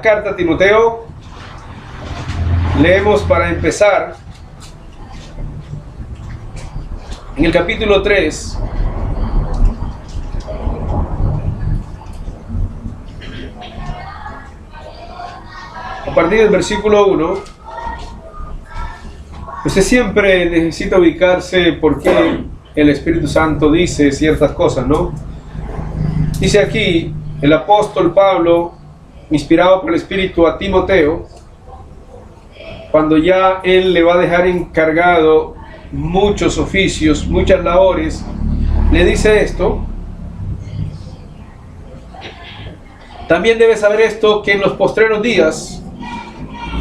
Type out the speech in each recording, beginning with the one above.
Carta a Timoteo, leemos para empezar en el capítulo 3, a partir del versículo 1. Usted siempre necesita ubicarse por qué el Espíritu Santo dice ciertas cosas, ¿no? Dice aquí el apóstol Pablo, inspirado por el Espíritu a Timoteo, cuando ya él le va a dejar encargado muchos oficios, muchas labores, le dice esto: también debes saber esto, que en los postreros días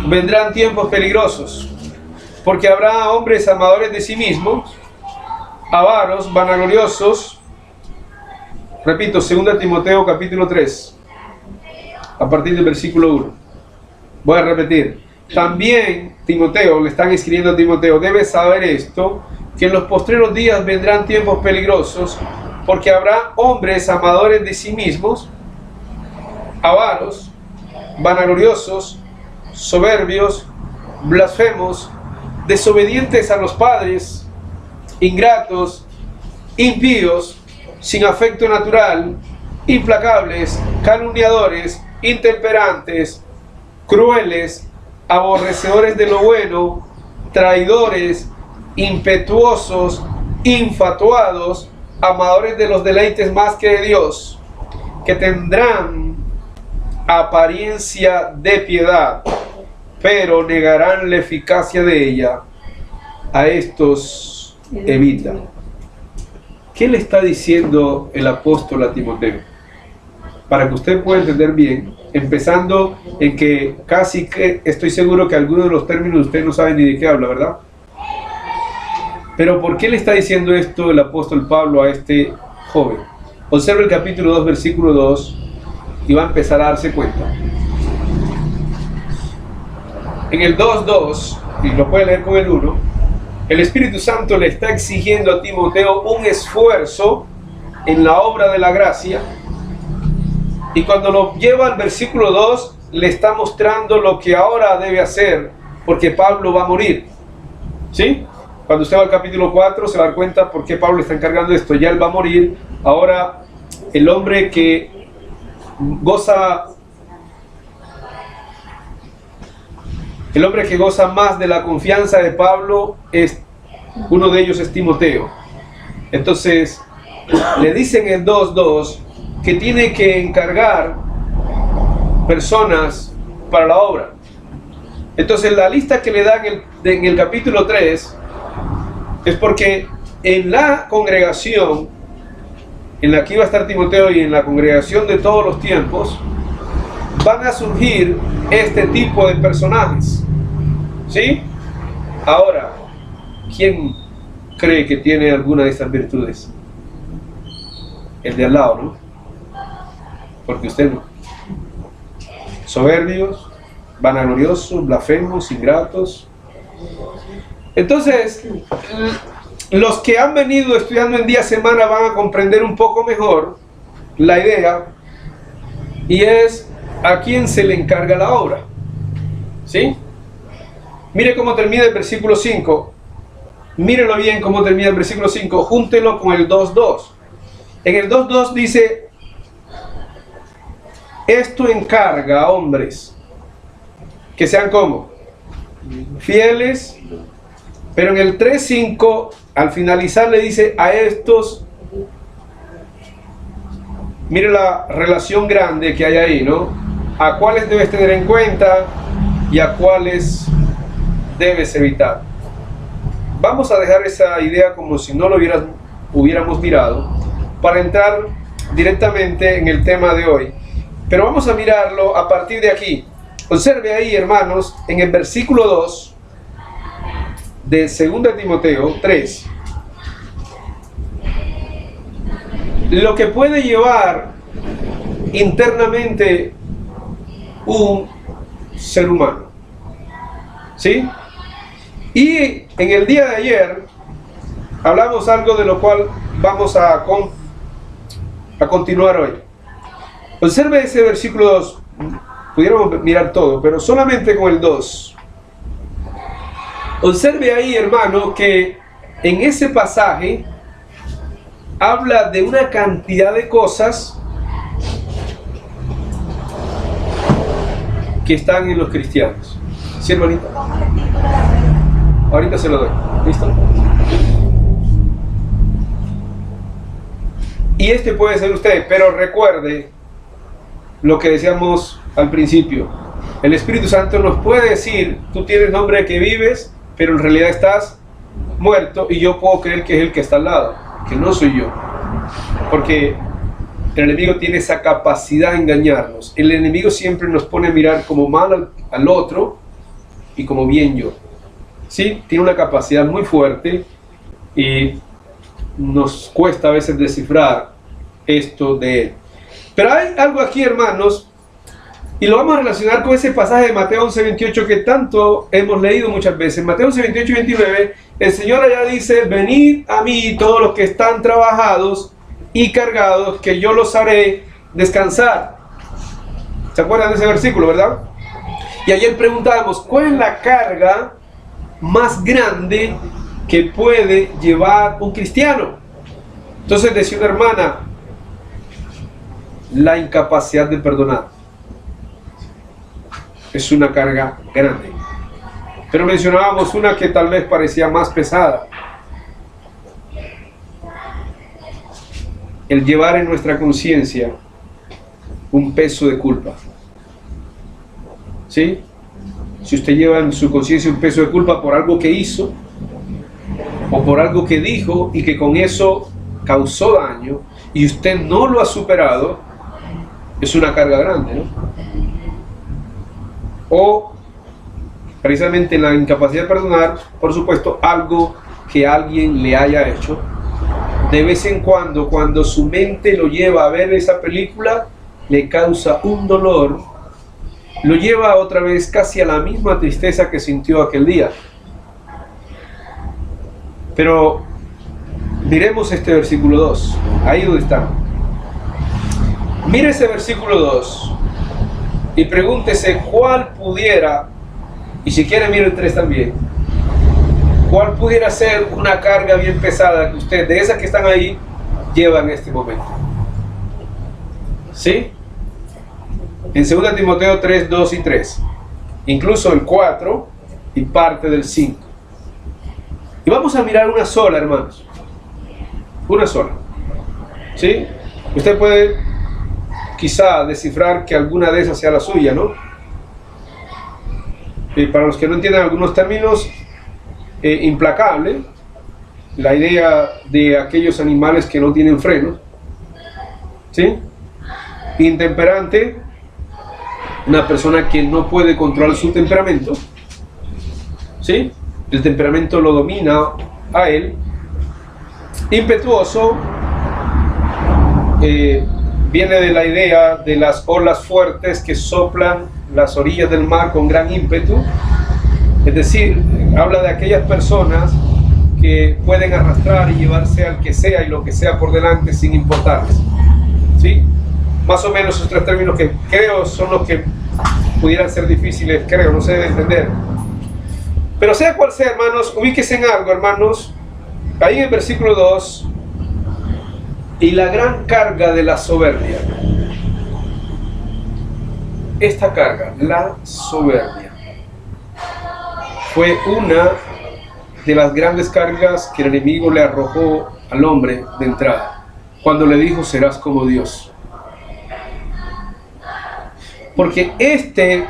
vendrán tiempos peligrosos, porque habrá hombres amadores de sí mismos, avaros, vanagloriosos. Repito, 2 Timoteo capítulo 3, a partir del versículo 1. Voy a repetir. También Timoteo, le están escribiendo a Timoteo, debes saber esto, que en los postreros días vendrán tiempos peligrosos, porque habrá hombres amadores de sí mismos, avaros, vanagloriosos, soberbios, blasfemos, desobedientes a los padres, ingratos, impíos, sin afecto natural, implacables, calumniadores, intemperantes, crueles, aborrecedores de lo bueno, traidores, impetuosos, infatuados, amadores de los deleites más que de Dios, que tendrán apariencia de piedad, pero negarán la eficacia de ella. A estos evita. ¿Qué le está diciendo el apóstol a Timoteo? Para que usted pueda entender bien, empezando en que casi que estoy seguro que algunos de los términos usted no sabe ni de qué habla, ¿verdad? Pero ¿por qué le está diciendo esto el apóstol Pablo a este joven? Observe el capítulo 2, versículo 2, y va a empezar a darse cuenta. En el 2.2, y lo puede leer con el 1, el Espíritu Santo le está exigiendo a Timoteo un esfuerzo en la obra de la gracia, y cuando lo lleva al versículo 2, le está mostrando lo que ahora debe hacer, porque Pablo va a morir. ¿Sí? Cuando usted va al capítulo 4, se va a dar cuenta por qué Pablo está encargando esto. Ya él va a morir. Ahora, el hombre que goza más de la confianza de Pablo, uno de ellos es Timoteo. Entonces, le dicen en el 2.2 que tiene que encargar personas para la obra. Entonces, la lista que le dan en el capítulo 3 es porque en la congregación en la que iba a estar Timoteo y en la congregación de todos los tiempos van a surgir este tipo de personajes. ¿Sí? Ahora, ¿quién cree que tiene alguna de estas virtudes? El de al lado, ¿no? Porque usted no. Soberbios, vanagloriosos, blasfemos, ingratos. Entonces, los que han venido estudiando en día a semana van a comprender un poco mejor la idea, y es a quién se le encarga la obra. ¿Sí? Mire cómo termina el versículo 5. Mírelo bien cómo termina el versículo 5. Júntelo con el 2.2. En el 2.2 dice: esto encarga a hombres que sean como fieles. Pero en el 3.5, al finalizar, le dice a estos. Mire la relación grande que hay ahí, ¿no? A cuáles debes tener en cuenta y a cuáles debes evitar. Vamos a dejar esa idea como si no lo hubiéramos mirado, para entrar directamente en el tema de hoy. Pero vamos a mirarlo a partir de aquí. Observe ahí, hermanos, en el versículo 2 de 2 Timoteo 3, lo que puede llevar internamente un ser humano. ¿Sí? Y en el día de ayer hablamos algo de lo cual vamos a continuar hoy. Observe ese versículo 2. pudiéramos mirar todo, pero solamente con el 2. Observe ahí, hermano, que en ese pasaje habla de una cantidad de cosas que están en los cristianos. ¿Sí, hermanito? Ahorita se lo doy. ¿Listo? Y este puede ser usted, pero recuerde lo que decíamos al principio. El Espíritu Santo nos puede decir, tú tienes nombre de que vives, pero en realidad estás muerto, y yo puedo creer que es el que está al lado, que no soy yo. Porque el enemigo tiene esa capacidad de engañarnos. El enemigo siempre nos pone a mirar como mal al otro y como bien yo. ¿Sí? Tiene una capacidad muy fuerte y nos cuesta a veces descifrar esto de él. Pero hay algo aquí, hermanos, y lo vamos a relacionar con ese pasaje de Mateo 11:28 que tanto hemos leído muchas veces. Mateo 11:28 y 29, el Señor allá dice: venid a mí todos los que están trabajados y cargados, que yo los haré descansar. ¿Se acuerdan de ese versículo, verdad? Y ayer preguntábamos, ¿cuál es la carga más grande que puede llevar un cristiano? Entonces decía una hermana, la incapacidad de perdonar es una carga grande. Pero mencionábamos una que tal vez parecía más pesada: el llevar en nuestra conciencia un peso de culpa. ¿Sí? Si usted lleva en su conciencia un peso de culpa por algo que hizo o por algo que dijo y que con eso causó daño y usted no lo ha superado, es una carga grande, ¿no? O precisamente la incapacidad de perdonar, por supuesto, algo que alguien le haya hecho. De vez en cuando su mente lo lleva a ver esa película, le causa un dolor, lo lleva otra vez casi a la misma tristeza que sintió aquel día. Pero miremos este versículo 2, ahí donde está. Mire ese versículo 2 y pregúntese cuál pudiera, y si quiere mire el 3 también, cuál pudiera ser una carga bien pesada que usted, de esas que están ahí, lleva en este momento. ¿Sí? En 2 Timoteo 3, 2 y 3, incluso el 4 y parte del 5. Y vamos a mirar una sola, hermanos. Una sola. ¿Sí? Usted puede quizá descifrar que alguna de esas sea la suya, ¿no? Y para los que no entiendan algunos términos, implacable, la idea de aquellos animales que no tienen frenos. ¿Sí? Intemperante, una persona que no puede controlar su temperamento. ¿Sí? El temperamento lo domina a él. Impetuoso, viene de la idea de las olas fuertes que soplan las orillas del mar con gran ímpetu. Es decir, habla de aquellas personas que pueden arrastrar y llevarse al que sea y lo que sea por delante sin importarles. ¿Sí? Más o menos esos tres términos que creo son los que pudieran ser difíciles, creo, no sé de entender. Pero sea cual sea, hermanos, ubíquese en algo, hermanos. Ahí en el versículo 2, y la gran carga de la soberbia. Esta carga, la soberbia, fue una de las grandes cargas que el enemigo le arrojó al hombre de entrada, cuando le dijo: serás como Dios. Porque este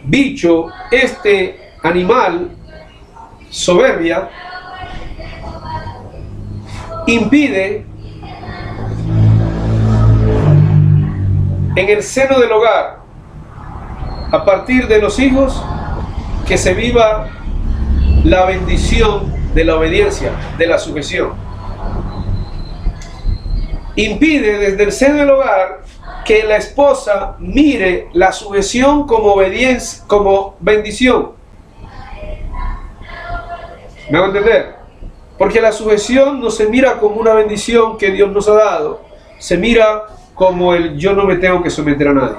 bicho, este animal, soberbia, impide en el seno del hogar, a partir de los hijos, que se viva la bendición de la obediencia, de la sujeción. Impide desde el seno del hogar que la esposa mire la sujeción como obediencia, como bendición. ¿Me hago entender? Porque la sujeción no se mira como una bendición que Dios nos ha dado, se mira como el yo no me tengo que someter a nadie.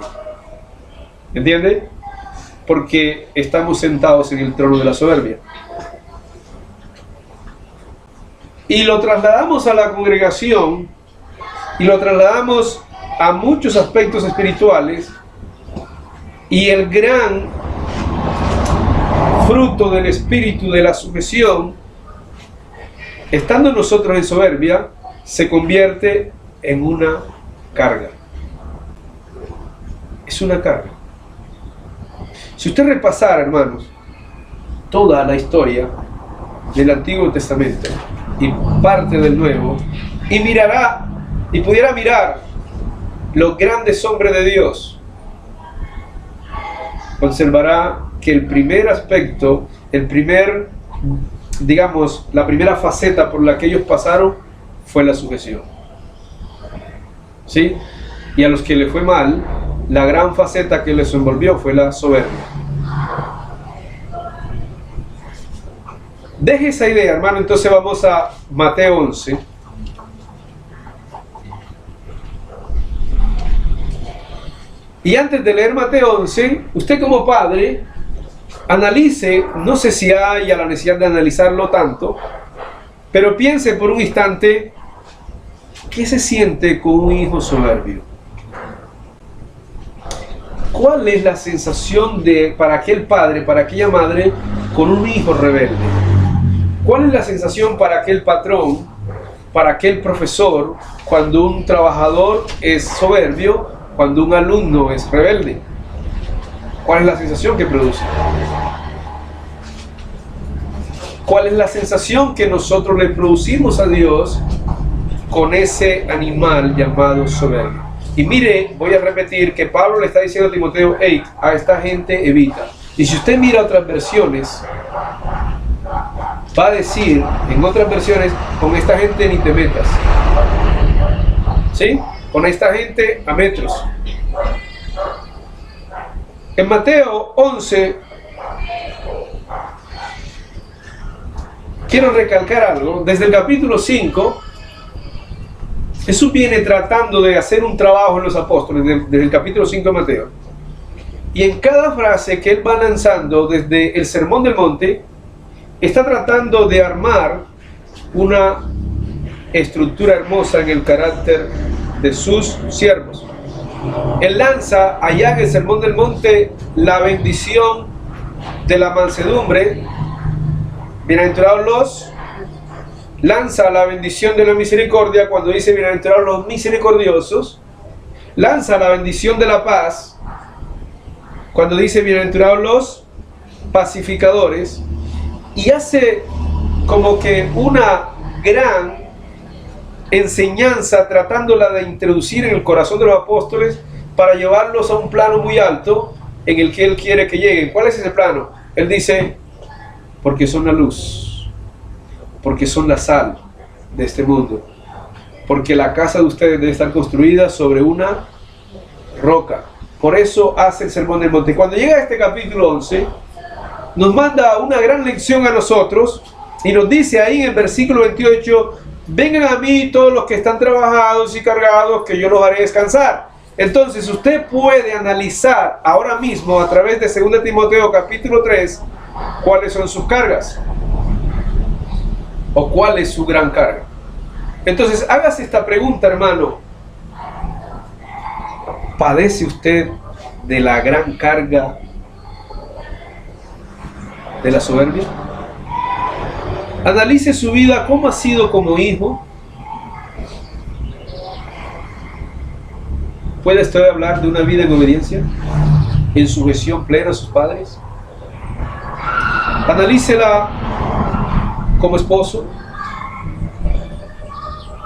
¿Entiende? Porque estamos sentados en el trono de la soberbia. Y lo trasladamos a la congregación y lo trasladamos a muchos aspectos espirituales, y el gran fruto del espíritu de la sujeción, estando nosotros en soberbia, se convierte en una carga. Es una carga. Si usted repasara, hermanos, toda la historia del Antiguo Testamento y parte del Nuevo, y mirará y pudiera mirar los grandes hombres de Dios, observará que el primer aspecto, digamos, la primera faceta por la que ellos pasaron fue la sujeción. ¿Sí? Y a los que le fue mal, la gran faceta que les envolvió fue la soberbia. Deje esa idea, hermano. Entonces vamos a Mateo 11. Y antes de leer Mateo 11, usted como padre, analice, no sé si haya la necesidad de analizarlo tanto, pero piense por un instante, ¿qué se siente con un hijo soberbio? ¿Cuál es la sensación para aquel padre, para aquella madre, con un hijo rebelde? ¿Cuál es la sensación para aquel patrón, para aquel profesor, cuando un trabajador es soberbio, cuando un alumno es rebelde? ¿Cuál es la sensación que produce? ¿Cuál es la sensación que nosotros le producimos a Dios con ese animal llamado soberbio? Y mire, voy a repetir que Pablo le está diciendo a Timoteo, hey, a esta gente evita. Y si usted mira otras versiones, va a decir, en otras versiones, con esta gente ni te metas. ¿Sí? Con esta gente a metros. En Mateo 11, quiero recalcar algo. Desde el capítulo 5, Jesús viene tratando de hacer un trabajo en los apóstoles, desde el capítulo 5 de Mateo. Y en cada frase que él va lanzando desde el Sermón del Monte, está tratando de armar una estructura hermosa en el carácter de sus siervos. Él lanza allá en el Sermón del Monte la bendición de la mansedumbre, bienaventurados los, lanza la bendición de la misericordia cuando dice bienaventurados los misericordiosos, lanza la bendición de la paz cuando dice bienaventurados los pacificadores, y hace como que una gran enseñanza tratándola de introducir en el corazón de los apóstoles para llevarlos a un plano muy alto en el que él quiere que lleguen. ¿Cuál es ese plano? Él dice, porque son la luz, porque son la sal de este mundo, porque la casa de ustedes debe estar construida sobre una roca. Por eso hace el Sermón del Monte. Cuando llega a este capítulo 11, nos manda una gran lección a nosotros y nos dice ahí en el versículo 28, vengan a mí todos los que están trabajados y cargados, que yo los haré descansar. Entonces usted puede analizar ahora mismo a través de 2 Timoteo capítulo 3 cuáles son sus cargas o cuál es su gran carga. Entonces hágase esta pregunta, hermano: ¿padece usted de la gran carga de la soberbia? Analice su vida, cómo ha sido como hijo. ¿Puede usted hablar de una vida en obediencia, en sujeción plena a sus padres? Analícela como esposo.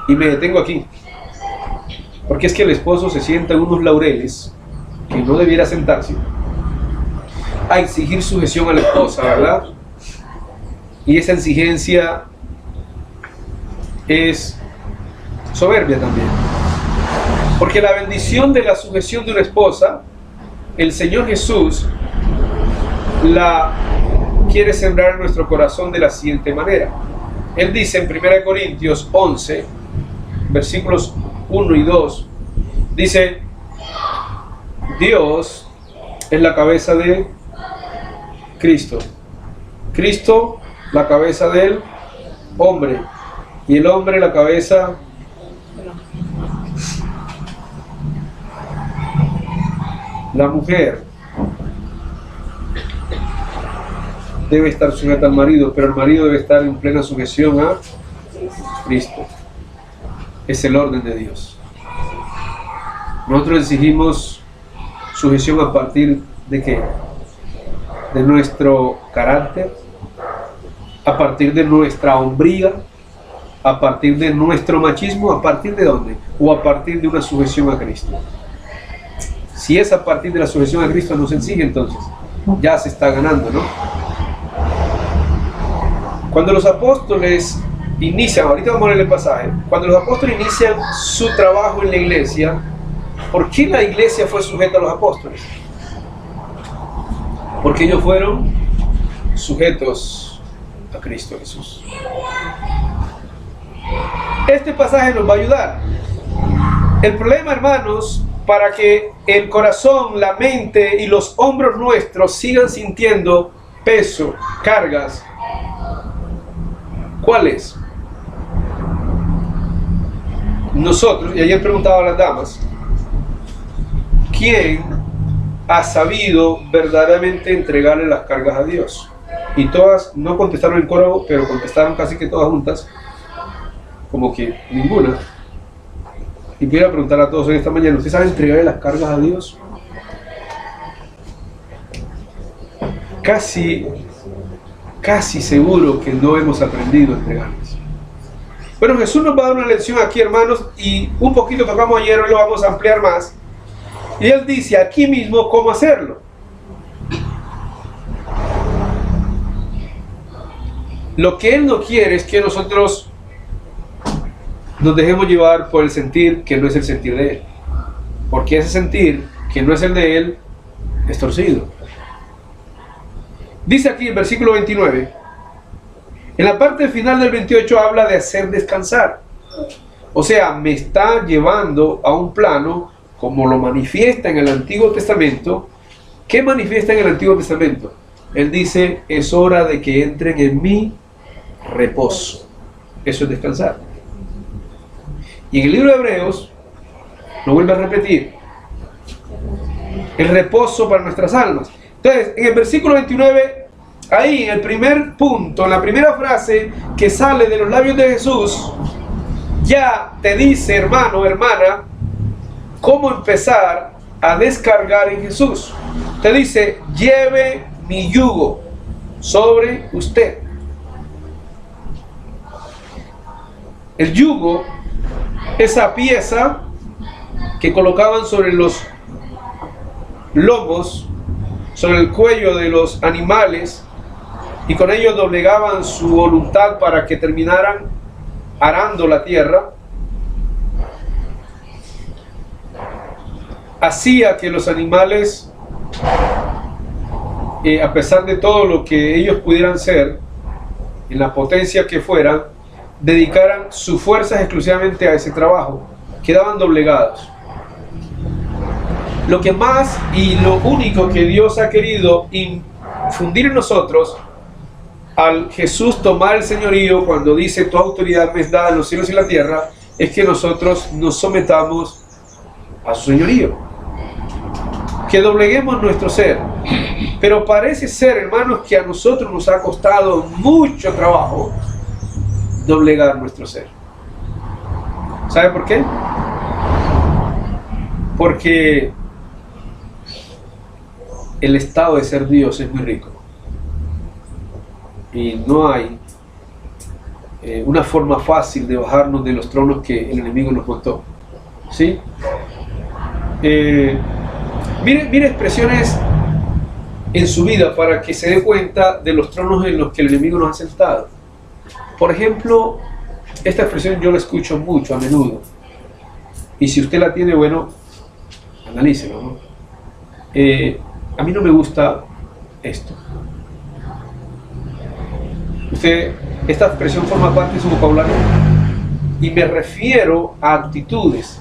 Y me detengo aquí, porque es que el esposo se sienta en unos laureles que no debiera sentarse, a exigir sujeción a la esposa, ¿verdad? Y esa exigencia es soberbia también. Porque la bendición de la sujeción de una esposa, el Señor Jesús la quiere sembrar en nuestro corazón de la siguiente manera. Él dice en 1 Corintios 11, versículos 1 y 2, dice: Dios es la cabeza de Cristo. Cristo, la cabeza del hombre. Y el hombre, la cabeza la mujer. Debe estar sujeta al marido, pero el marido debe estar en plena sujeción a Cristo. Es el orden de Dios. Nosotros exigimos sujeción a partir de ¿qué? De nuestro carácter, a partir de nuestra hombría, a partir de nuestro machismo, ¿a partir de dónde? O a partir de una sujeción a Cristo. Si es a partir de la sujeción a Cristo no se exige, entonces ya se está ganando, ¿no? Cuando los apóstoles inician, ahorita vamos a leer el pasaje, cuando los apóstoles inician su trabajo en la iglesia, ¿por qué la iglesia fue sujeta a los apóstoles? Porque ellos fueron sujetos a Cristo Jesús. Este pasaje nos va a ayudar. El problema, hermanos, para que el corazón, la mente y los hombros nuestros sigan sintiendo peso, cargas, ¿cuál es? Nosotros, y ayer preguntaba a las damas, ¿quién ha sabido verdaderamente entregarle las cargas a Dios? Y todas no contestaron en coro, pero contestaron casi que todas juntas, como que ninguna. Y voy a preguntar a todos en esta mañana, ¿usted sabe entregarle las cargas a Dios? Casi seguro que no hemos aprendido a entregarles. Bueno, Jesús nos va a dar una lección aquí, hermanos, y un poquito tocamos ayer, hoy lo vamos a ampliar más. Y Él dice aquí mismo cómo hacerlo. Lo que Él no quiere es que nosotros nos dejemos llevar por el sentir que no es el sentir de Él. Porque ese sentir que no es el de Él es torcido. Dice aquí el versículo 29, en la parte final del 28 habla de hacer descansar. O sea, me está llevando a un plano como lo manifiesta en el Antiguo Testamento. ¿Qué manifiesta en el Antiguo Testamento? Él dice, es hora de que entren en mi reposo. Eso es descansar. Y en el libro de Hebreos, lo vuelve a repetir, el reposo para nuestras almas. Entonces, en el versículo 29, ahí en el primer punto, en la primera frase que sale de los labios de Jesús, ya te dice, hermano, hermana, cómo empezar a descargar en Jesús. Te dice, lleve mi yugo sobre usted. El yugo, esa pieza que colocaban sobre los lomos, sobre el cuello de los animales, y con ello doblegaban su voluntad para que terminaran arando la tierra, hacía que los animales, a pesar de todo lo que ellos pudieran ser, en la potencia que fueran, dedicaran sus fuerzas exclusivamente a ese trabajo. Quedaban doblegados. Lo que más y lo único que Dios ha querido infundir en nosotros al Jesús tomar el señorío, cuando dice tu autoridad me es dada en los cielos y la tierra, es que nosotros nos sometamos a su señorío, que dobleguemos nuestro ser. Pero parece ser, hermanos, que a nosotros nos ha costado mucho trabajo doblegar nuestro ser. ¿Sabe por qué? Porque el estado de ser Dios es muy rico y no hay una forma fácil de bajarnos de los tronos que el enemigo nos montó. ¿Sí? Mire expresiones en su vida para que se dé cuenta de los tronos en los que el enemigo nos ha sentado. Por ejemplo, esta expresión yo la escucho mucho, a menudo. Y si usted la tiene, bueno, analícelo, ¿no? A mí no me gusta esto. Esta expresión forma parte de su vocabulario. Y me refiero a actitudes.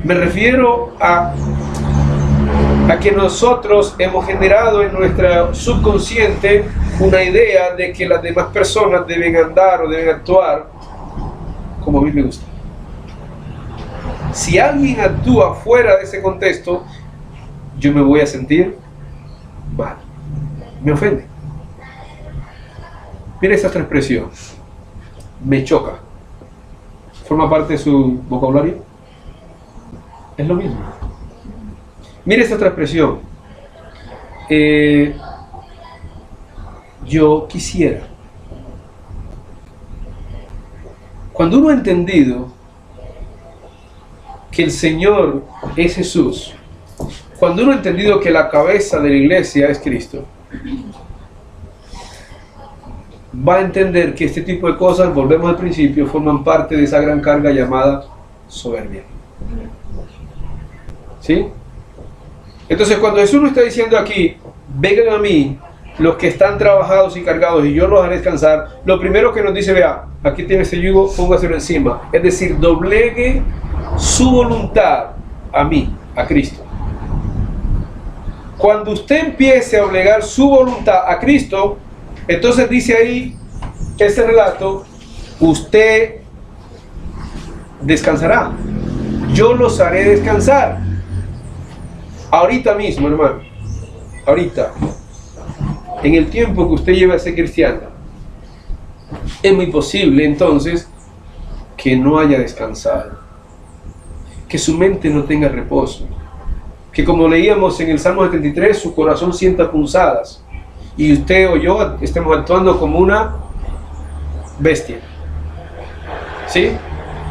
Me refiero a a que nosotros hemos generado en nuestra subconsciente una idea de que las demás personas deben andar o deben actuar como a mí me gusta. Si alguien actúa fuera de ese contexto, yo me voy a sentir mal, me ofende. Mira esta otra expresión, me choca. ¿Forma parte de su vocabulario? Es lo mismo. Mira esta otra expresión, yo quisiera. Cuando uno ha entendido que el Señor es Jesús, cuando uno ha entendido que la cabeza de la iglesia es Cristo, va a entender que este tipo de cosas, volvemos al principio, forman parte de esa gran carga llamada soberbia. ¿Sí? Entonces, cuando Jesús nos está diciendo aquí, vengan a mí los que están trabajados y cargados y yo los haré descansar, lo primero que nos dice, vea, aquí tiene este yugo, póngaselo encima. Es decir, doblegue su voluntad a mí, a Cristo. Cuando usted empiece a doblegar su voluntad a Cristo, entonces dice ahí, este relato, usted descansará. Yo los haré descansar. Ahorita mismo, hermano, ahorita, en el tiempo que usted lleva a ser cristiano, es muy posible entonces que no haya descansado, que su mente no tenga reposo, que como leíamos en el Salmo 73, su corazón sienta punzadas y usted o yo estemos actuando como una bestia, ¿sí?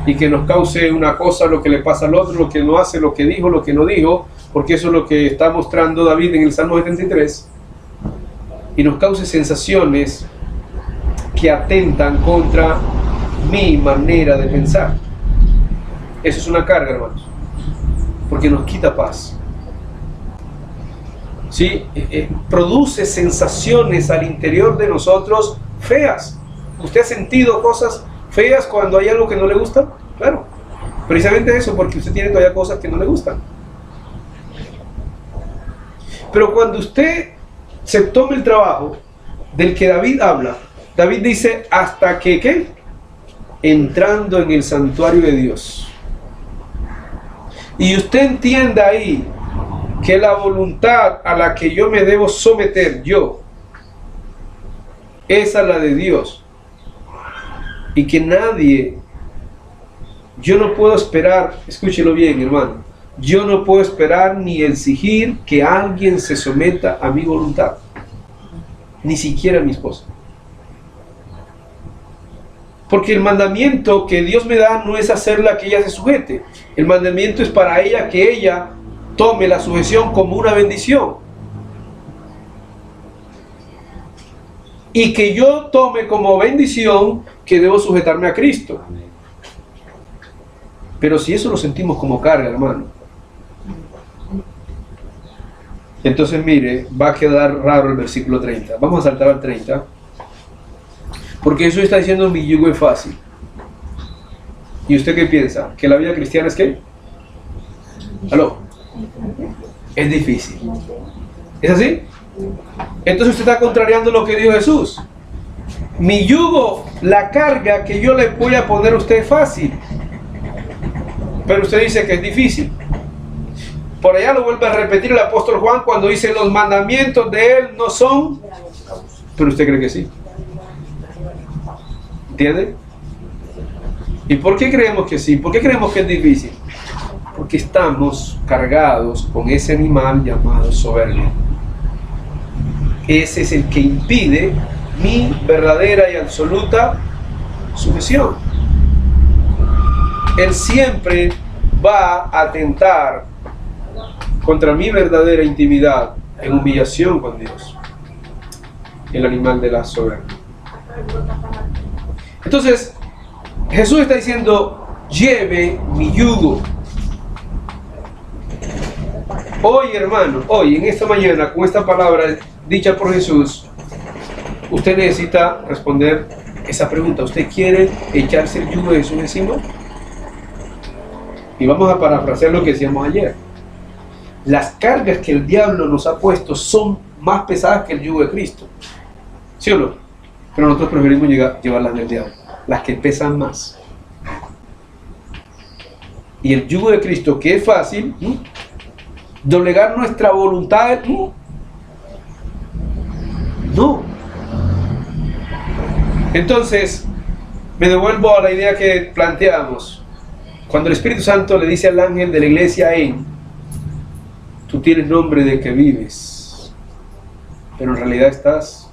Y que nos cause una cosa lo que le pasa al otro, lo que no hace, lo que dijo, lo que no dijo, porque eso es lo que está mostrando David en el Salmo 73, y nos cause sensaciones que atentan contra mi manera de pensar. Eso es una carga, hermanos, porque nos quita paz. ¿Sí? Produce sensaciones al interior de nosotros feas. ¿Usted ha sentido cosas feas cuando hay algo que no le gusta? Claro, precisamente eso, porque usted tiene todavía cosas que no le gustan. Pero cuando usted se tome el trabajo del que David habla, David dice, hasta que, ¿qué? Entrando en el santuario de Dios. Y usted entienda ahí que la voluntad a la que yo me debo someter, yo, es a la de Dios. Y que nadie, yo no puedo esperar, escúchelo bien, hermano, yo no puedo esperar ni exigir que alguien se someta a mi voluntad, ni siquiera a mi esposa. Porque el mandamiento que Dios me da no es hacerla que ella se sujete. El mandamiento es para ella que ella tome la sujeción como una bendición. Y que yo tome como bendición que debo sujetarme a Cristo. Pero si eso lo sentimos como carga, hermano, entonces mire, va a quedar raro el versículo 30. Vamos a saltar al 30. Porque Jesús está diciendo, mi yugo es fácil. ¿Y usted qué piensa? ¿Que la vida cristiana es qué? ¿Aló? Es difícil. ¿Es así? Entonces usted está contrariando lo que dijo Jesús. Mi yugo, la carga que yo le voy a poner a usted es fácil. Pero usted dice que es difícil. Por allá lo vuelve a repetir el apóstol Juan cuando dice, los mandamientos de él no son, pero usted cree que sí. ¿Entiende? ¿Y por qué creemos que sí? ¿Por qué creemos que es difícil? Porque estamos cargados con ese animal llamado soberbia. Ese es el que impide mi verdadera y absoluta sujeción. Él siempre va a atentar contra mi verdadera intimidad en humillación con Dios. El animal de la soberbia. Entonces, Jesús está diciendo, lleve mi yugo. Hoy, hermano, hoy, en esta mañana, con esta palabra dicha por Jesús, usted necesita responder esa pregunta. ¿Usted quiere echarse el yugo de Jesús encima? Y vamos a parafrasear lo que decíamos ayer. Las cargas que el diablo nos ha puesto son más pesadas que el yugo de Cristo. ¿Sí o no? Pero nosotros preferimos llevarlas del diablo, las que pesan más. Y el yugo de Cristo, que es fácil, doblegar nuestra voluntad, no. Entonces, me devuelvo a la idea que planteamos. Cuando el Espíritu Santo le dice al ángel de la iglesia, tú tienes nombre de que vives, pero en realidad estás.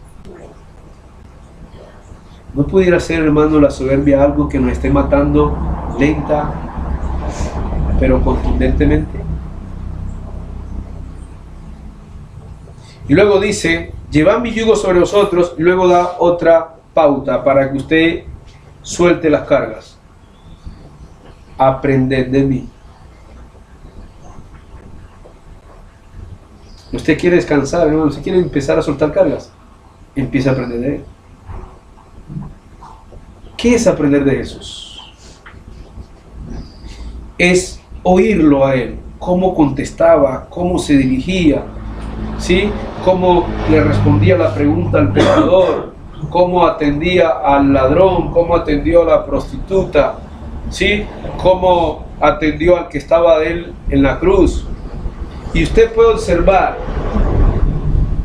¿No pudiera ser, hermano, la soberbia algo que nos esté matando lenta, pero contundentemente? Y luego dice, llevad mi yugo sobre vosotros, y luego da otra pauta para que usted suelte las cargas. Aprended de mí. Usted quiere descansar, hermano, usted quiere empezar a soltar cargas, empieza a aprender de Él. ¿Qué es aprender de Jesús? Es oírlo a Él, cómo contestaba, cómo se dirigía, ¿sí? Cómo le respondía la pregunta al pecador, cómo atendía al ladrón, cómo atendió a la prostituta, ¿sí? Cómo atendió al que estaba de él en la cruz. Y usted puede observar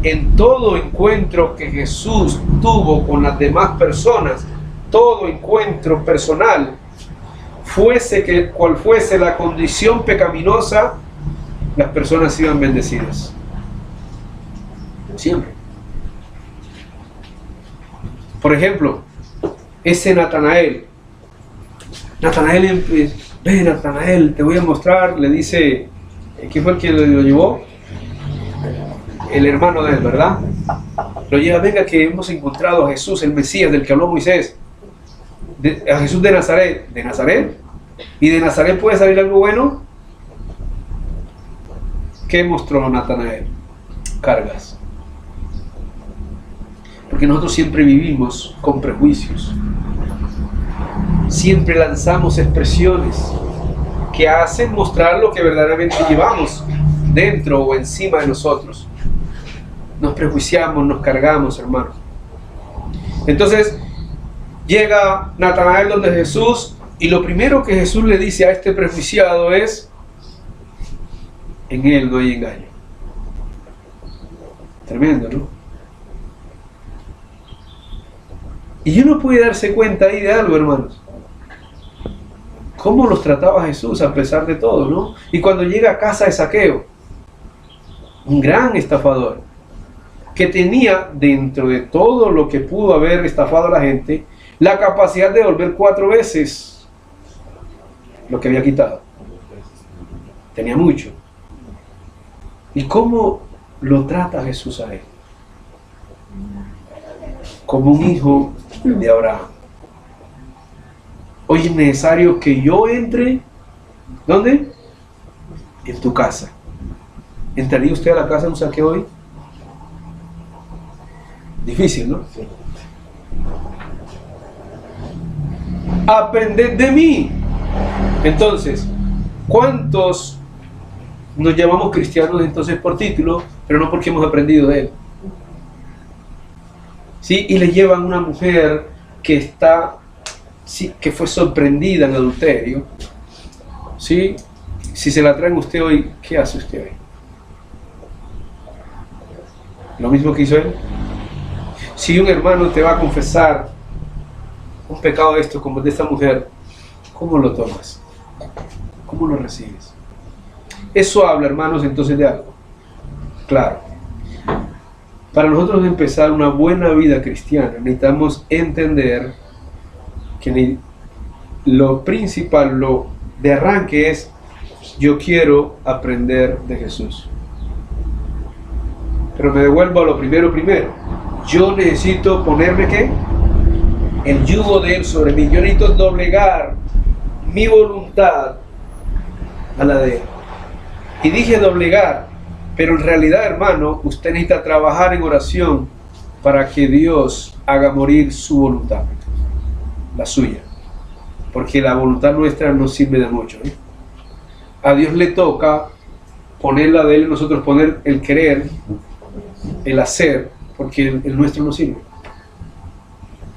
en todo encuentro que Jesús tuvo con las demás personas, todo encuentro personal, cual fuese la condición pecaminosa, las personas iban bendecidas. Siempre. Por ejemplo, ese Natanael, ve Natanael, te voy a mostrar, le dice, ¿quién fue el que lo llevó? El hermano de él, ¿verdad? Lo lleva, venga que hemos encontrado a Jesús, el Mesías del que habló Moisés, a Jesús de Nazaret. ¿De Nazaret? ¿Y de Nazaret puede salir algo bueno? ¿Qué mostró Natanael? Cargas. Porque nosotros siempre vivimos con prejuicios. Siempre lanzamos expresiones que hacen mostrar lo que verdaderamente llevamos dentro o encima de nosotros. Nos prejuiciamos, nos cargamos, hermanos. Entonces, llega Natanael donde Jesús, y lo primero que Jesús le dice a este prejuiciado es: en él no hay engaño. Tremendo, ¿no? Y uno puede darse cuenta ahí de algo, hermanos. Cómo los trataba Jesús a pesar de todo, ¿no? Y cuando llega a casa de Zaqueo, un gran estafador, que tenía, dentro de todo lo que pudo haber estafado a la gente, la capacidad de devolver 4 veces lo que había quitado. Tenía mucho. ¿Y cómo lo trata Jesús a él? Como un hijo de Abraham. Hoy es necesario que yo entre, ¿dónde? En tu casa. ¿Entraría usted a la casa de un Zaqueo hoy? Difícil, ¿no? Sí. Aprended de mí. Entonces, ¿cuántos nos llamamos cristianos entonces por título, pero no porque hemos aprendido de él? ¿Sí? Y le llevan una mujer que que fue sorprendida en adulterio. ¿Sí? Si se la traen usted hoy, ¿qué hace usted hoy? Lo mismo que hizo él. Si un hermano te va a confesar un pecado de esto, como el de esta mujer, ¿cómo lo tomas? ¿Cómo lo recibes? Eso habla, hermanos, entonces de algo. Claro. Para nosotros empezar una buena vida cristiana, necesitamos entender que lo principal, lo de arranque es: yo quiero aprender de Jesús. Pero me devuelvo a lo primero. Yo necesito ponerme, ¿qué? El yugo de Él sobre mí. Yo necesito doblegar mi voluntad a la de Él. Y dije doblegar, pero en realidad, hermano, usted necesita trabajar en oración para que Dios haga morir su voluntad, la suya. Porque la voluntad nuestra no sirve de mucho, ¿eh? A Dios le toca poner la de Él, nosotros poner el querer, el hacer, porque el nuestro no sirve.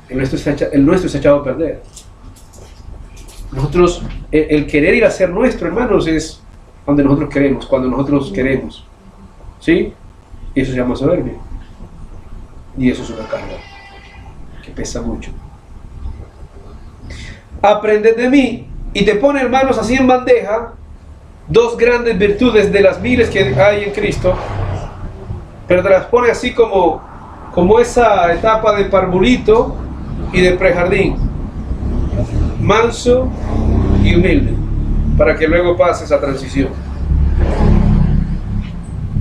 El nuestro está echado a perder. Nosotros, el querer y el hacer nuestro, hermanos, es donde nosotros queremos, cuando nosotros queremos. ¿Sí? Y eso se llama soberbia. Y eso es una carga que pesa mucho. Aprended de mí, y te pone, hermanos, así en bandeja, dos grandes virtudes de las miles que hay en Cristo, pero te las pone así como esa etapa de parvulito y de prejardín, manso y humilde, para que luego pase esa transición.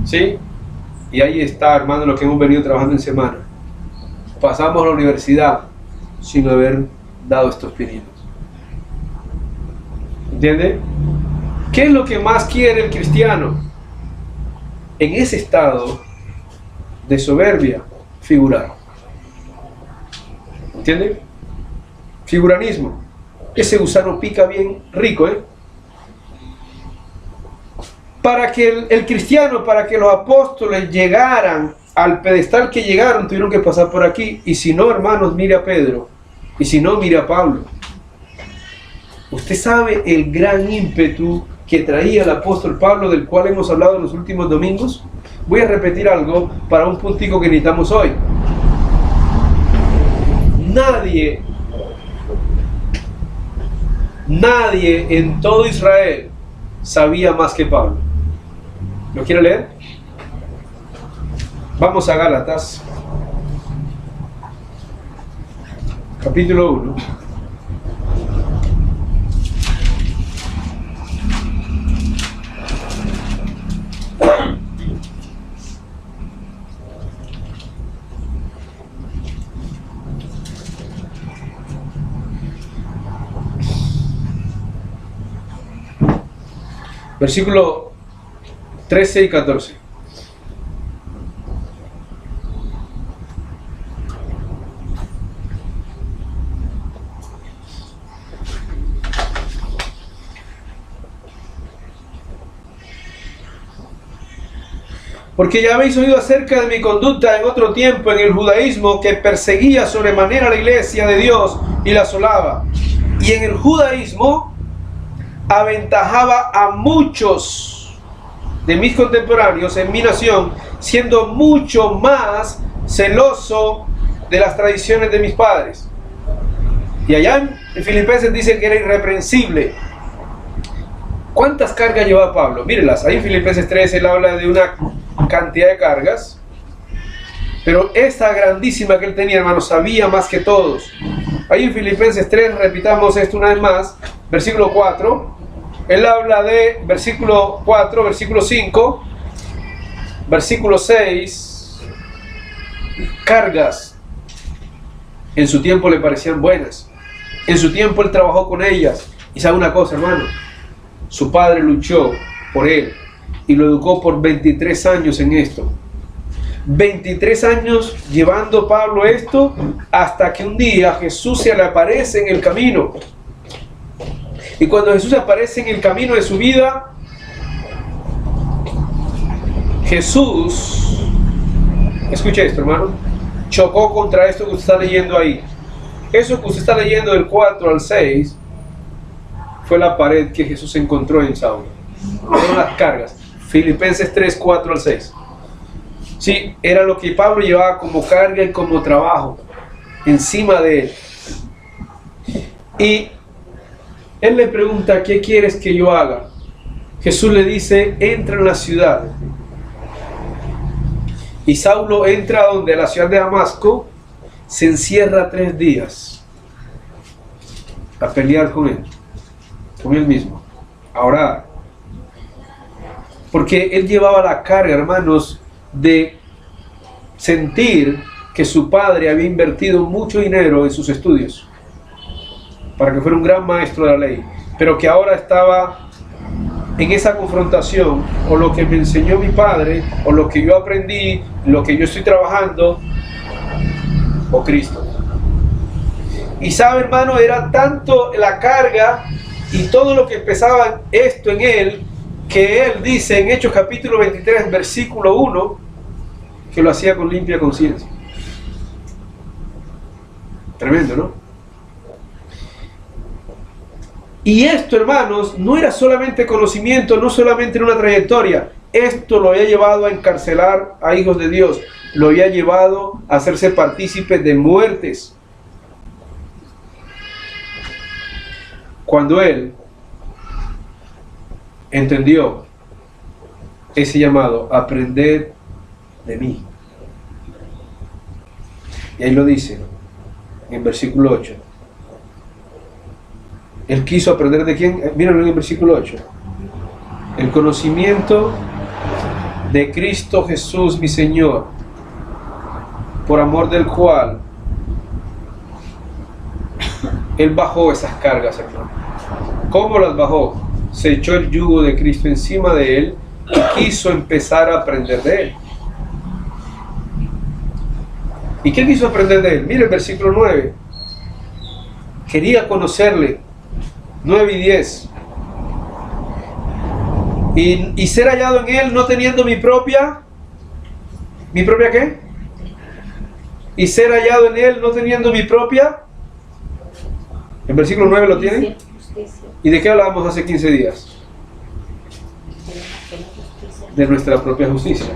¿Sí? Y ahí está, hermano, lo que hemos venido trabajando en semana. Pasamos a la universidad sin haber dado estos pininos. ¿Entiende? ¿Qué es lo que más quiere el cristiano? En ese estado de soberbia, figurar. ¿Entiende? Figuranismo. Ese gusano pica bien rico, ¿eh? Para que el cristiano, para que los apóstoles llegaran al pedestal que llegaron, tuvieron que pasar por aquí. Y si no, hermanos, mire a Pedro. Y si no, mire a Pablo. Usted sabe el gran ímpetu que traía el apóstol Pablo, del cual hemos hablado en los últimos domingos. Voy a repetir algo para un puntico que necesitamos hoy. Nadie en todo Israel sabía más que Pablo. ¿Lo quiere leer? Vamos a Gálatas, capítulo 1. Versículo 13 y 14. Porque ya habéis oído acerca de mi conducta en otro tiempo en el judaísmo, que perseguía sobremanera la iglesia de Dios y la asolaba. Y en el judaísmo aventajaba a muchos de mis contemporáneos en mi nación, siendo mucho más celoso de las tradiciones de mis padres. Y allá en Filipenses dice que era irreprensible. ¿Cuántas cargas llevaba Pablo? Mírenlas, ahí en Filipenses 3 él habla de una cantidad de cargas, pero esta grandísima que él tenía, hermanos, sabía más que todos. Ahí en Filipenses 3, repitamos esto una vez más, versículo 4, él habla de versículo 4, versículo 5, versículo 6, cargas. En su tiempo le parecían buenas, en su tiempo él trabajó con ellas, y sabe una cosa, hermano, su padre luchó por él y lo educó por 23 años en esto. 23 años llevando Pablo esto, hasta que un día Jesús se le aparece en el camino. Y cuando Jesús aparece en el camino de su vida, Jesús, escuche esto, hermano, chocó contra esto que usted está leyendo ahí. Eso que usted está leyendo del 4 al 6 fue la pared que Jesús encontró en Saulo. Fueron las cargas. Filipenses 3, 4 al 6. Sí, era lo que Pablo llevaba como carga y como trabajo encima de él. Y él le pregunta, ¿qué quieres que yo haga? Jesús le dice, entra en la ciudad. Y Saulo entra a la ciudad de Damasco, se encierra 3 días a pelear con él mismo, a orar. Porque él llevaba la carga, hermanos, de sentir que su padre había invertido mucho dinero en sus estudios para que fuera un gran maestro de la ley, pero que ahora estaba en esa confrontación, o lo que me enseñó mi padre, o lo que yo aprendí, lo que yo estoy trabajando, o Cristo. Y sabe, hermano, era tanto la carga y todo lo que pesaba esto en él, que él dice en Hechos capítulo 23, versículo 1, que lo hacía con limpia conciencia. Tremendo, ¿no? Y esto, hermanos, no era solamente conocimiento, no solamente en una trayectoria. Esto lo había llevado a encarcelar a hijos de Dios. Lo había llevado a hacerse partícipes de muertes. Cuando él entendió ese llamado, aprended de mí. Y ahí lo dice, en versículo 8. Él quiso aprender de quién. Mírenlo en el versículo 8. El conocimiento de Cristo Jesús, mi Señor, por amor del cual Él bajó esas cargas, hermano. ¿Cómo las bajó? Se echó el yugo de Cristo encima de Él y quiso empezar a aprender de Él. ¿Y qué quiso aprender de Él? Mire el versículo 9. Quería conocerle. 9 y 10. Y ser hallado en Él no teniendo mi propia ¿qué? Y ser hallado en Él no teniendo mi propia. El versículo 9 lo tienen. ¿Y de qué hablábamos hace 15 días? De nuestra propia justicia.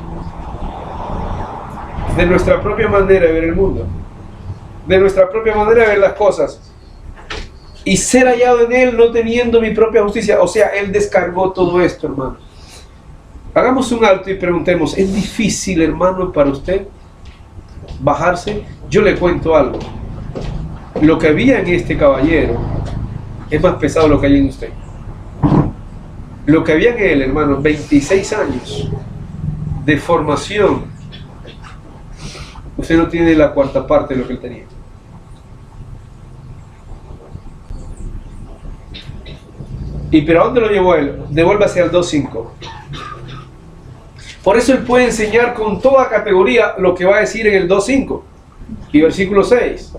De nuestra propia manera de ver el mundo. De nuestra propia manera de ver las cosas. Y ser hallado en Él no teniendo mi propia justicia. O sea, Él descargó todo esto, hermano. Hagamos un alto y preguntemos, ¿es difícil, hermano, para usted bajarse? Yo le cuento algo. Lo que había en este caballero es más pesado de lo que hay en usted. Lo que había en él, hermano, 26 años de formación. Usted no tiene la cuarta parte de lo que él tenía. ¿Y pero a dónde lo llevó él? Devuélvase al 2.5. Por eso él puede enseñar con toda categoría lo que va a decir en el 2.5 y versículo 6.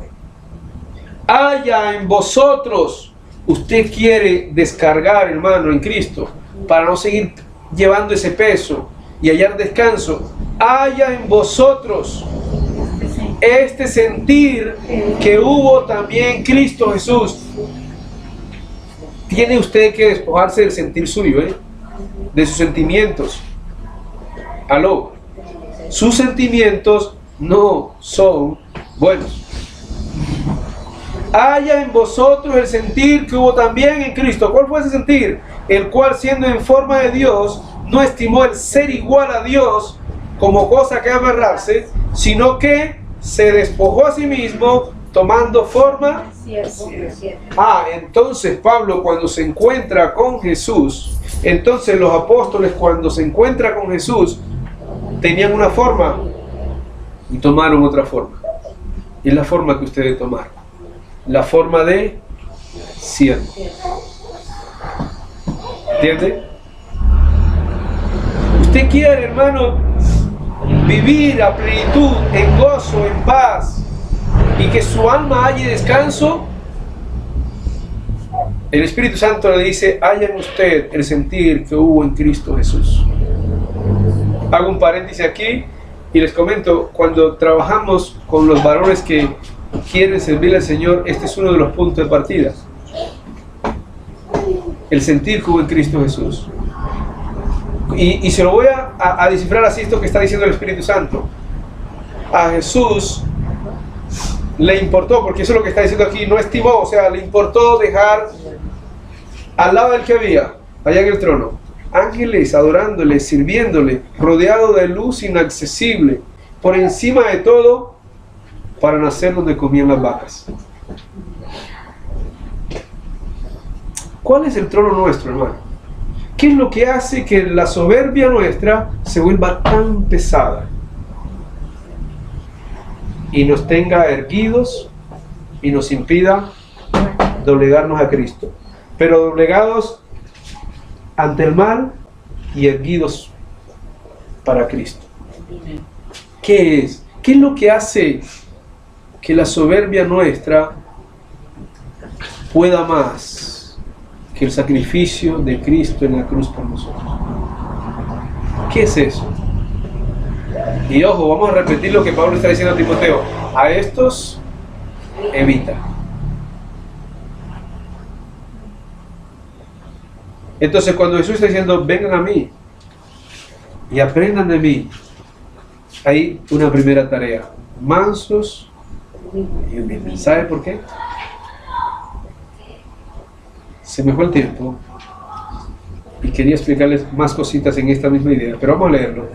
Haya en vosotros, usted quiere descargar, hermano, en Cristo, para no seguir llevando ese peso y hallar descanso. Haya en vosotros este sentir que hubo también Cristo Jesús. Tiene usted que despojarse del sentir suyo, de sus sentimientos. Aló, sus sentimientos no son buenos. Haya en vosotros el sentir que hubo también en Cristo. ¿Cuál fue ese sentir? El cual, siendo en forma de Dios, no estimó el ser igual a Dios como cosa que aferrarse, sino que se despojó a sí mismo, tomando forma. Entonces Pablo, cuando se encuentra con Jesús, entonces los apóstoles, cuando se encuentran con Jesús, tenían una forma y tomaron otra forma. Y es la forma que ustedes tomaron, la forma de siervo. ¿Entiende? Usted quiere, hermano, vivir a plenitud, en gozo, en paz, y que su alma halle descanso. El Espíritu Santo le dice: haya en usted el sentir que hubo en Cristo Jesús. Hago un paréntesis aquí y les comento, cuando trabajamos con los varones que quieren servir al Señor, este es uno de los puntos de partida. El sentir que hubo en Cristo Jesús. Y se lo voy a descifrar así, esto que está diciendo el Espíritu Santo. A Jesús le importó, porque eso es lo que está diciendo aquí, no estimó, o sea, le importó dejar al lado del que había, allá en el trono, ángeles adorándole, sirviéndole, rodeado de luz inaccesible, por encima de todo, para nacer donde comían las vacas. ¿Cuál es el trono nuestro, hermano? ¿Qué es lo que hace que la soberbia nuestra se vuelva tan pesada y nos tenga erguidos y nos impida doblegarnos a Cristo? Pero doblegados ante el mal y erguidos para Cristo. ¿Qué es? ¿Qué es lo que hace que la soberbia nuestra pueda más que el sacrificio de Cristo en la cruz por nosotros? ¿Qué es eso? Y ojo, vamos a repetir lo que Pablo está diciendo a Timoteo. A estos, evita. Entonces, cuando Jesús está diciendo, vengan a mí y aprendan de mí, hay una primera tarea. Mansos y humildes. ¿Sabe por qué? Se me fue el tiempo y quería explicarles más cositas en esta misma idea, pero vamos a leerlo.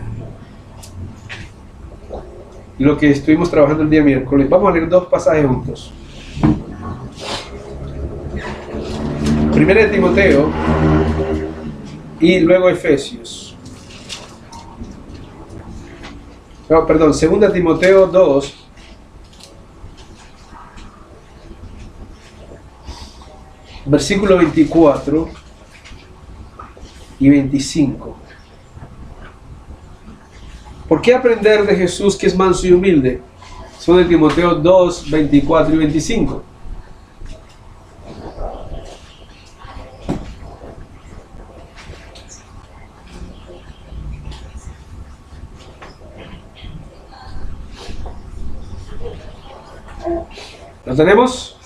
Lo que estuvimos trabajando el día miércoles. Vamos a leer dos pasajes juntos. Primero de Timoteo y luego Efesios. No, perdón, 2 Timoteo 2. Versículo 24 y 25. ¿Por qué aprender de Jesús que es manso y humilde? 2 Timoteo 2, 24 y 25. ¿Lo tenemos?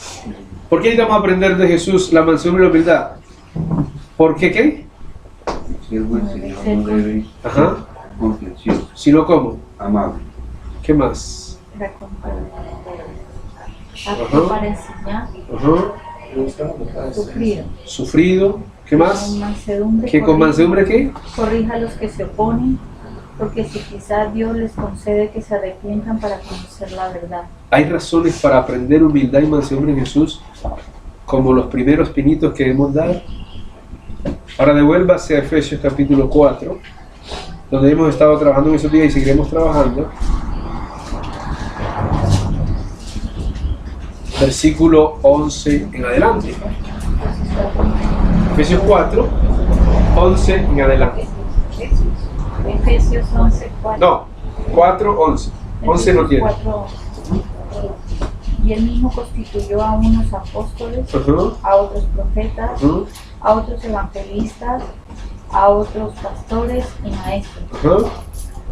¿Por qué necesitamos aprender de Jesús la mansedumbre y la humildad? ¿Por qué qué? Ajá. Si no, ¿cómo? Amable. ¿Qué más? Apto para enseñar. Sufrido. ¿Qué más? ¿Que con mansedumbre qué? Corrija a los que se oponen, porque si quizás Dios les concede que se arrepientan para conocer la verdad. Hay razones para aprender humildad y mansedumbre en Jesús, como los primeros pinitos que debemos dar. Ahora devuélvase a Efesios capítulo 4, donde hemos estado trabajando en esos días y seguiremos trabajando. Versículo 11 en adelante. Efesios 4, 11 en adelante. Efesios 11, 4. No, 4, 11. 11 no tiene. 4, 11. Y él mismo constituyó a unos apóstoles, a otros profetas, a otros evangelistas, a otros pastores y maestros,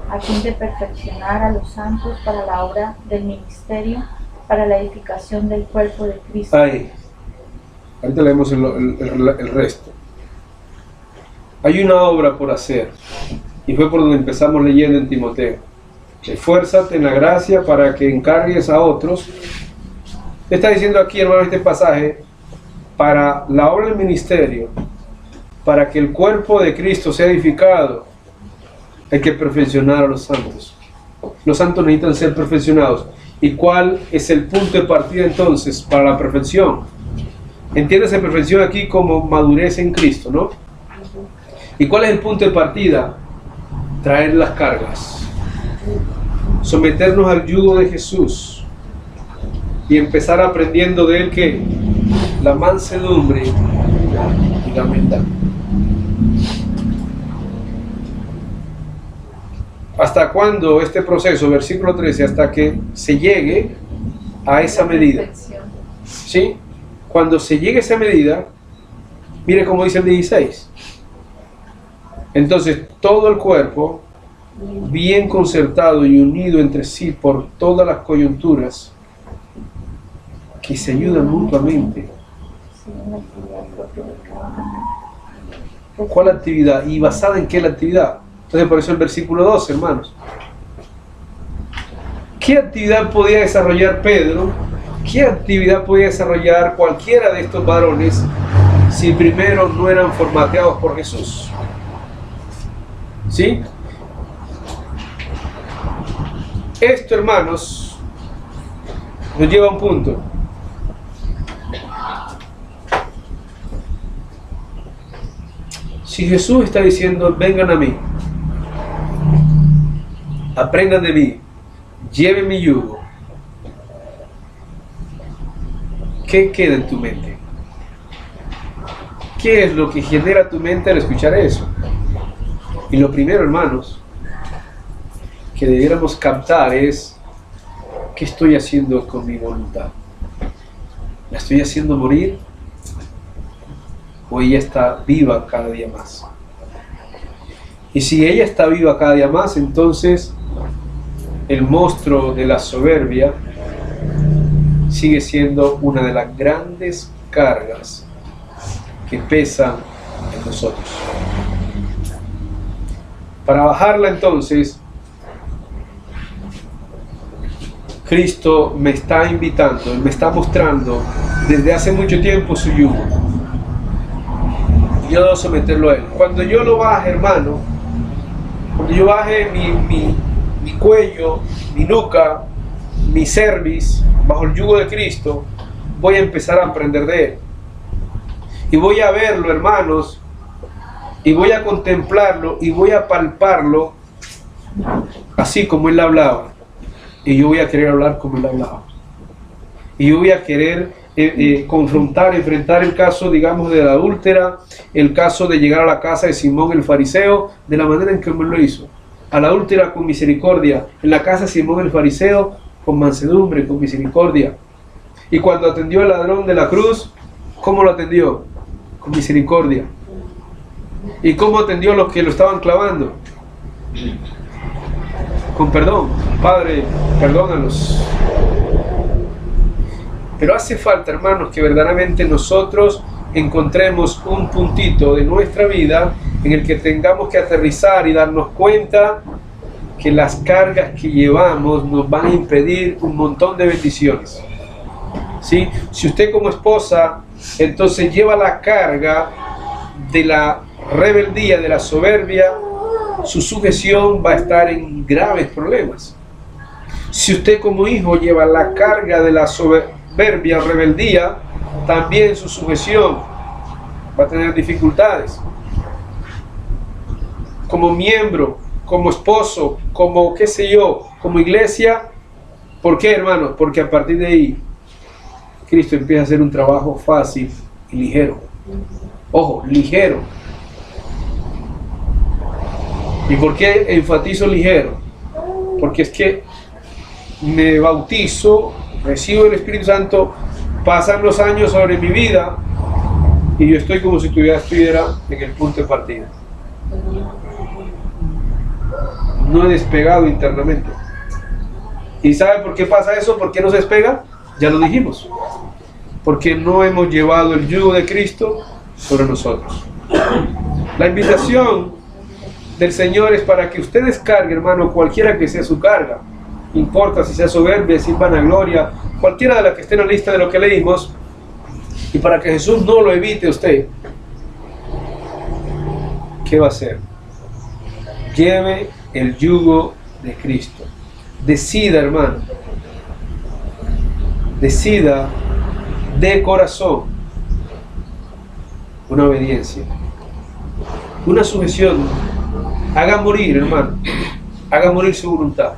a fin de perfeccionar a los santos para la obra del ministerio, para la edificación del cuerpo de Cristo. Ahí. Ahorita leemos el resto. Hay una obra por hacer, y fue por donde empezamos leyendo en Timoteo. Esfuérzate en la gracia para que encargues a otros. Está diciendo aquí, hermano, este pasaje, para la obra del ministerio, para que el cuerpo de Cristo sea edificado, hay que perfeccionar a los santos. Los santos necesitan ser perfeccionados. ¿Y cuál es el punto de partida entonces para la perfección? Entiéndase perfección aquí como madurez en Cristo, ¿no? ¿Y cuál es el punto de partida? Traer las cargas, someternos al yugo de Jesús y empezar aprendiendo de Él que la mansedumbre y la humildad. ¿Hasta cuándo este proceso? Versículo 13, hasta que se llegue a esa medida. ¿Sí? Cuando se llegue a esa medida, mire cómo dice el 16. Entonces todo el cuerpo, bien concertado y unido entre sí por todas las coyunturas, que se ayudan mutuamente. ¿Cuál actividad? ¿Y basada en qué la actividad? Entonces por eso el versículo 12, hermanos. ¿Qué actividad podía desarrollar Pedro? ¿Qué actividad podía desarrollar cualquiera de estos varones si primero no eran formateados por Jesús? ¿Sí? Esto, hermanos, nos lleva a un punto. Si Jesús está diciendo, vengan a mí, aprendan de mí, lleven mi yugo, ¿qué queda en tu mente? ¿Qué es lo que genera tu mente al escuchar eso? Y lo primero, hermanos, que debiéramos captar es, ¿qué estoy haciendo con mi voluntad? ¿La estoy haciendo morir? ¿O ella está viva cada día más? Y si ella está viva cada día más, entonces el monstruo de la soberbia sigue siendo una de las grandes cargas que pesan en nosotros. Para bajarla entonces, Cristo me está invitando, me está mostrando desde hace mucho tiempo su yugo. Yo debo someterlo a Él. Cuando yo lo baje, hermano, cuando yo baje mi cuello, mi nuca, mi cerviz, bajo el yugo de Cristo, voy a empezar a aprender de Él. Y voy a verlo, hermanos, y voy a contemplarlo, y voy a palparlo, así como Él hablaba. Y yo voy a querer hablar como Él hablaba. Y yo voy a querer confrontar, enfrentar el caso, digamos, de la adúltera, el caso de llegar a la casa de Simón el fariseo, de la manera en que Él lo hizo. A la adúltera con misericordia, en la casa de Simón el fariseo con mansedumbre, con misericordia. Y cuando atendió al ladrón de la cruz, ¿cómo lo atendió? Con misericordia. ¿Y cómo atendió a los que lo estaban clavando? Con perdón. Padre, perdónalos. Pero hace falta, hermanos, que verdaderamente nosotros encontremos un puntito de nuestra vida en el que tengamos que aterrizar y darnos cuenta que las cargas que llevamos nos van a impedir un montón de bendiciones. ¿Sí? Si usted como esposa entonces lleva la carga de la rebeldía, de la soberbia, su sujeción va a estar en graves problemas. Si usted como hijo lleva la carga de la soberbia, rebeldía, también su sujeción va a tener dificultades. Como miembro, como esposo, como qué sé yo, como iglesia. ¿Por qué, hermanos? Porque a partir de ahí Cristo empieza a hacer un trabajo fácil y ligero. Ojo, ligero. ¿Y por qué enfatizo ligero? Porque es que me bautizo, recibo el Espíritu Santo, pasan los años sobre mi vida y yo estoy como si estuviera en el punto de partida. No he despegado internamente. ¿Y sabe por qué pasa eso? ¿Por qué no se despega? Ya lo dijimos. Porque no hemos llevado el yugo de Cristo sobre nosotros. La invitación del Señor es para que usted descargue, hermano, cualquiera que sea su carga. Importa si sea soberbia, si es vanagloria, cualquiera de las que esté en la lista de lo que leímos, y para que Jesús no lo evite usted, ¿qué va a hacer? Lleve el yugo de Cristo. Decida, hermano, decida de corazón una obediencia, una sujeción. Haga morir, hermano, haga morir su voluntad.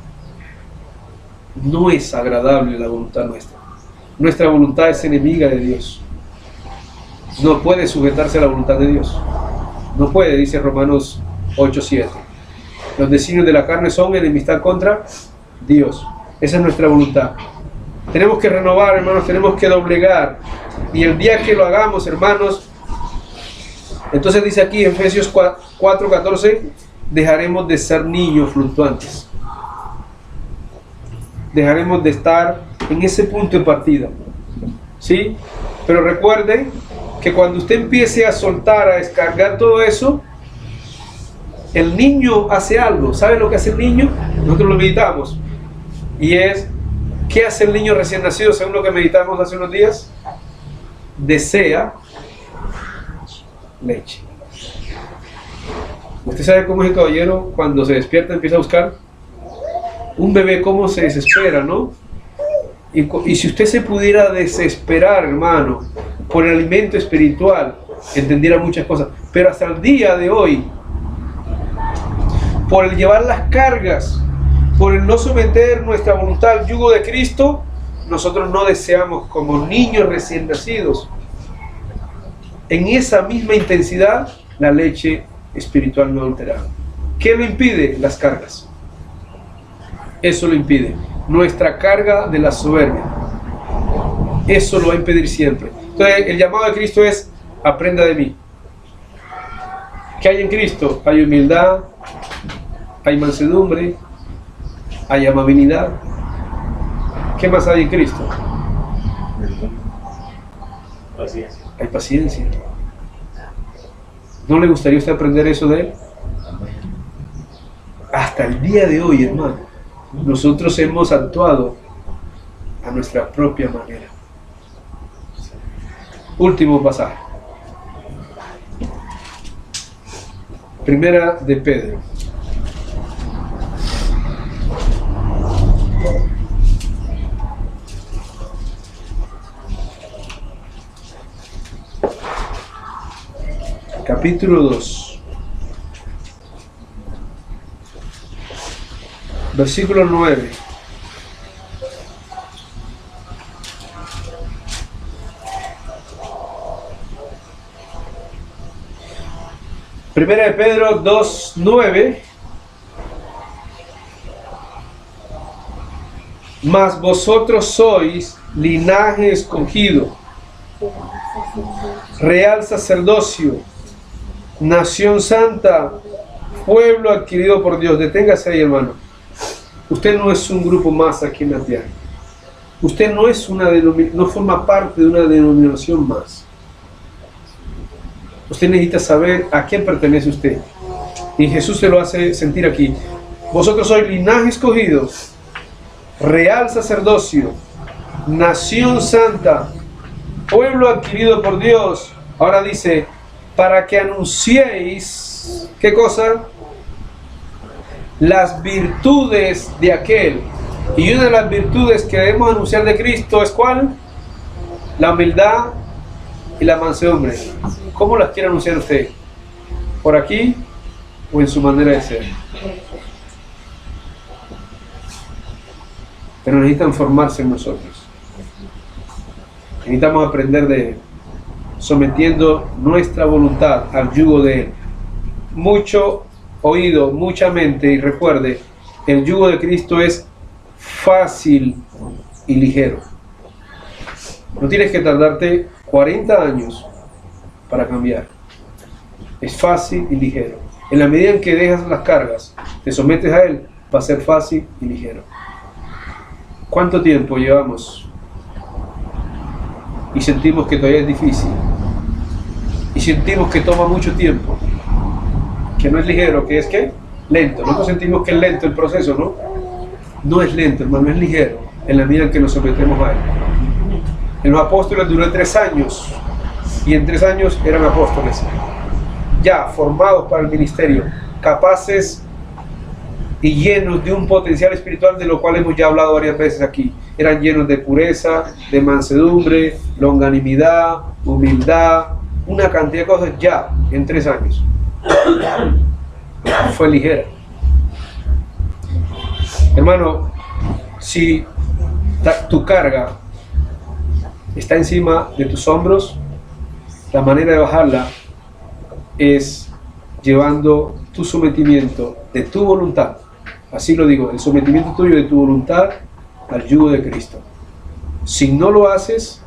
No es agradable la voluntad nuestra. Nuestra voluntad es enemiga de Dios. No puede sujetarse a la voluntad de Dios. No puede, dice Romanos 8:7. Los designios de la carne son enemistad contra Dios. Esa es nuestra voluntad. Tenemos que renovar, hermanos, tenemos que doblegar. Y el día que lo hagamos, hermanos, entonces dice aquí en Efesios 4:14, dejaremos de ser niños fluctuantes. Dejaremos de estar en ese punto de partida. ¿Sí? Pero recuerde que cuando usted empiece a soltar, a descargar todo eso, el niño hace algo. ¿Sabe lo que hace el niño? Nosotros lo meditamos. Y es, ¿qué hace el niño recién nacido según lo que meditamos hace unos días? Desea leche. ¿Usted sabe cómo es el caballero cuando se despierta empieza a buscar? Un bebé cómo se desespera, ¿no? Y si usted se pudiera desesperar, hermano, por el alimento espiritual, entendiera muchas cosas. Pero hasta el día de hoy, por el llevar las cargas, por el no someter nuestra voluntad al yugo de Cristo, nosotros no deseamos como niños recién nacidos, en esa misma intensidad, la leche espiritual no alterada. ¿Qué lo impide? Las cargas. Eso lo impide. Nuestra carga de la soberbia. Eso lo va a impedir siempre. Entonces, el llamado de Cristo es: aprenda de mí. ¿Qué hay en Cristo? Hay humildad, hay mansedumbre, hay amabilidad. ¿Qué más hay en Cristo? Paciencia. Hay paciencia. ¿No le gustaría a usted aprender eso de Él? Hasta el día de hoy, hermano, nosotros hemos actuado a nuestra propia manera. Último pasaje. Primera de Pedro. Capítulo 2. Versículo 9. Primera de Pedro 2:9. Mas vosotros sois linaje escogido, real sacerdocio, nación santa, pueblo adquirido por Dios. Deténgase ahí, hermano. Usted no es un grupo más aquí en la tierra. Usted no es no forma parte de una denominación más. Usted necesita saber a quién pertenece usted. Y Jesús se lo hace sentir aquí. Vosotros sois linaje escogido, real sacerdocio, nación santa, pueblo adquirido por Dios. Ahora dice, para que anunciéis, ¿qué cosa? Las virtudes de aquel. Y una de las virtudes que debemos anunciar de Cristo es ¿cuál? La humildad y la mansedumbre. ¿Cómo las quiere anunciar usted? ¿Por aquí o en su manera de ser? Pero necesitan formarse en nosotros. Necesitamos aprender de Él, sometiendo nuestra voluntad al yugo de Él. Mucho oído, mucha mente, y recuerde, el yugo de Cristo es fácil y ligero. No tienes que tardarte 40 años para cambiar. Es fácil y ligero. En la medida en que dejas las cargas, te sometes a Él, va a ser fácil y ligero. ¿Cuánto tiempo llevamos? Y sentimos que todavía es difícil. Y sentimos que toma mucho tiempo. Que no es ligero, que es que lento. Nosotros sentimos que es lento el proceso, ¿no? No es lento, hermano, es ligero. En la medida en que nos sometemos a Él. En los apóstoles duró 3 años. Y en 3 años eran apóstoles. Ya formados para el ministerio. Capaces y llenos de un potencial espiritual de lo cual hemos ya hablado varias veces aquí. Eran llenos de pureza, de mansedumbre, longanimidad, humildad, una cantidad de cosas ya en 3 años. Fue ligera. Hermano, si tu carga está encima de tus hombros, la manera de bajarla es llevando tu sometimiento de tu voluntad. Así lo digo, el sometimiento tuyo de tu voluntad al yugo de Cristo. Si no lo haces,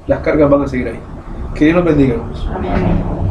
las cargas van a seguir ahí. Que Dios nos bendiga, hermanos. Amén.